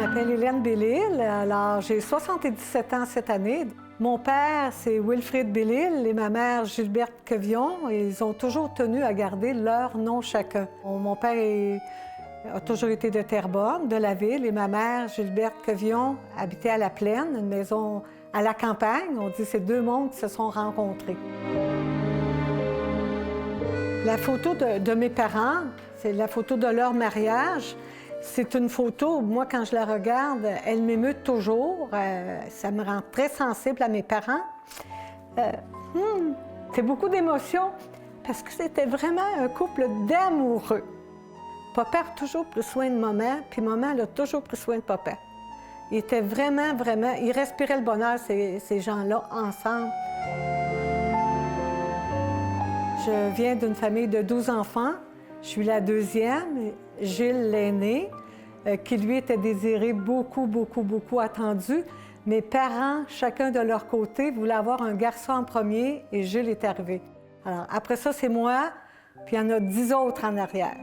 m'appelle Hélène Bellil. Alors, j'ai 77 ans cette année. Mon père, c'est Wilfrid Bellil et ma mère, Gilberte Quevillon. Ils ont toujours tenu à garder leur nom chacun. Mon père a toujours été de Terrebonne, de la ville, et ma mère, Gilberte Quevillon, habitait à La Plaine, une maison à la campagne. On dit que c'est deux mondes qui se sont rencontrés. La photo de mes parents, c'est la photo de leur mariage. C'est une photo, moi, quand je la regarde, elle m'émeut toujours. Ça me rend très sensible à mes parents. C'est beaucoup d'émotions parce que c'était vraiment un couple d'amoureux. Papa a toujours pris soin de maman, puis maman a toujours pris soin de papa. Ils étaient vraiment, ils respiraient le bonheur, ces gens-là, ensemble. Je viens d'une famille de 12 enfants. Je suis la deuxième, Gilles l'aîné, qui lui était désiré, beaucoup attendu. Mes parents, chacun de leur côté, voulaient avoir un garçon en premier et Gilles est arrivé. Alors, après ça, c'est moi, puis il y en a 10 autres en arrière.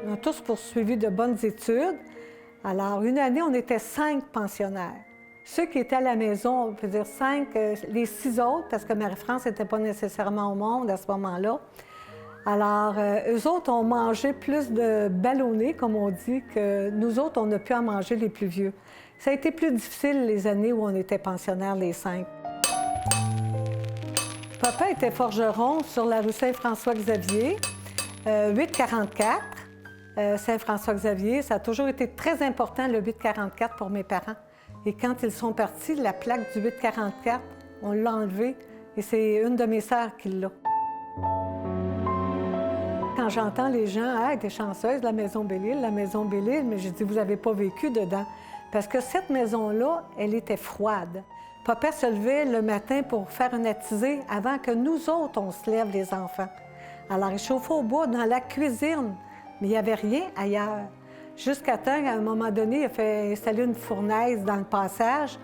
On a tous poursuivi de bonnes études. Alors, une année, on était 5 pensionnaires. Ceux qui étaient à la maison, on peut dire 5, les 6 autres, parce que Marie-France n'était pas nécessairement au monde à ce moment-là. Alors, eux autres ont mangé plus de ballonnés, comme on dit, que nous autres, on a pu en manger les plus vieux. Ça a été plus difficile les années où on était pensionnaires, les 5. Papa était forgeron sur la rue Saint-François-Xavier, 844. Saint-François-Xavier, ça a toujours été très important, le 844, pour mes parents. Et quand ils sont partis, la plaque du 844, on l'a enlevée et c'est une de mes sœurs qui l'a. Quand j'entends les gens « Ah, t'es chanceuse, la maison Bellil », mais je dis « Vous n'avez pas vécu dedans ». Parce que cette maison-là, elle était froide. Papa se levait le matin pour faire une attisée avant que nous autres, on se lève, les enfants. Alors, il chauffait au bois dans la cuisine, mais il n'y avait rien ailleurs. Jusqu'à temps qu'à un moment donné, il a fait installer une fournaise dans le passage.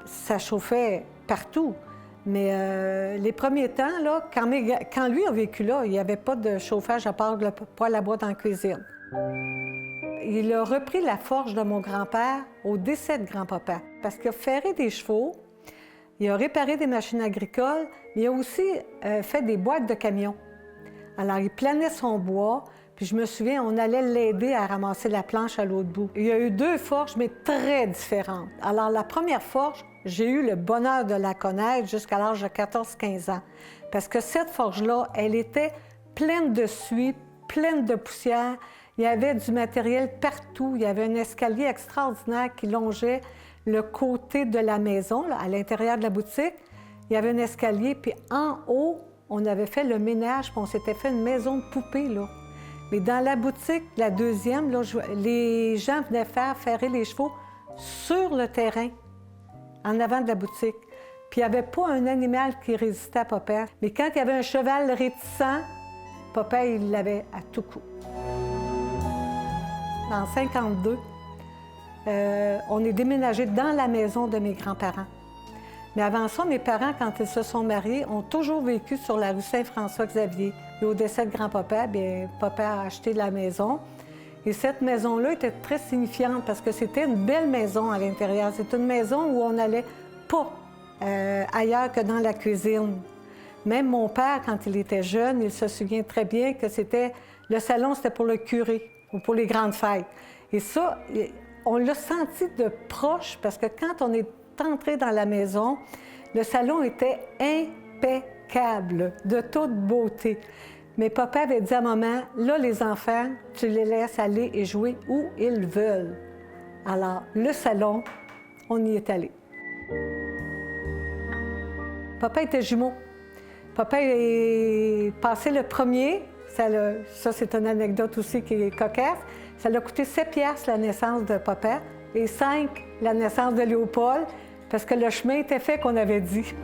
Ça chauffait partout. Mais les premiers temps, là, quand lui a vécu là, il n'y avait pas de chauffage à part le poêle à bois dans la cuisine. Il a repris la forge de mon grand-père au décès de grand-papa parce qu'il a ferré des chevaux, il a réparé des machines agricoles, mais il a aussi fait des boîtes de camions. Alors, il planait son bois, puis je me souviens, on allait l'aider à ramasser la planche à l'autre bout. Il y a eu 2 forges, mais très différentes. Alors, la première forge, j'ai eu le bonheur de la connaître jusqu'à l'âge de 14-15 ans. Parce que cette forge-là, elle était pleine de suie, pleine de poussière. Il y avait du matériel partout. Il y avait un escalier extraordinaire qui longeait le côté de la maison, là, à l'intérieur de la boutique. Il y avait un escalier, puis en haut, on avait fait le ménage, puis on s'était fait une maison de poupée, là. Mais dans la boutique, la deuxième, là, les gens venaient faire ferrer les chevaux sur le terrain, en avant de la boutique. Puis il n'y avait pas un animal qui résistait à papa. Mais quand il y avait un cheval réticent, papa, il l'avait à tout coup. En 1952, on est déménagé dans la maison de mes grands-parents. Mais avant ça, mes parents, quand ils se sont mariés, ont toujours vécu sur la rue Saint-François-Xavier. Et au décès de grand-papa, bien, papa a acheté la maison. Et cette maison-là était très signifiante parce que c'était une belle maison à l'intérieur. C'est une maison où on n'allait pas ailleurs que dans la cuisine. Même mon père, quand il était jeune, il se souvient très bien que le salon, c'était pour le curé ou pour les grandes fêtes. Et ça, on l'a senti de proche parce que quand on est entré dans la maison, le salon était impeccable, de toute beauté. Mais papa avait dit à maman, là, les enfants, tu les laisses aller et jouer où ils veulent. Alors, le salon, on y est allé. Papa était jumeau. Papa est passé le premier. Ça, c'est une anecdote aussi qui est cocasse. Ça l'a coûté 7 piastres la naissance de papa et 5 la naissance de Léopold, parce que le chemin était fait qu'on avait dit.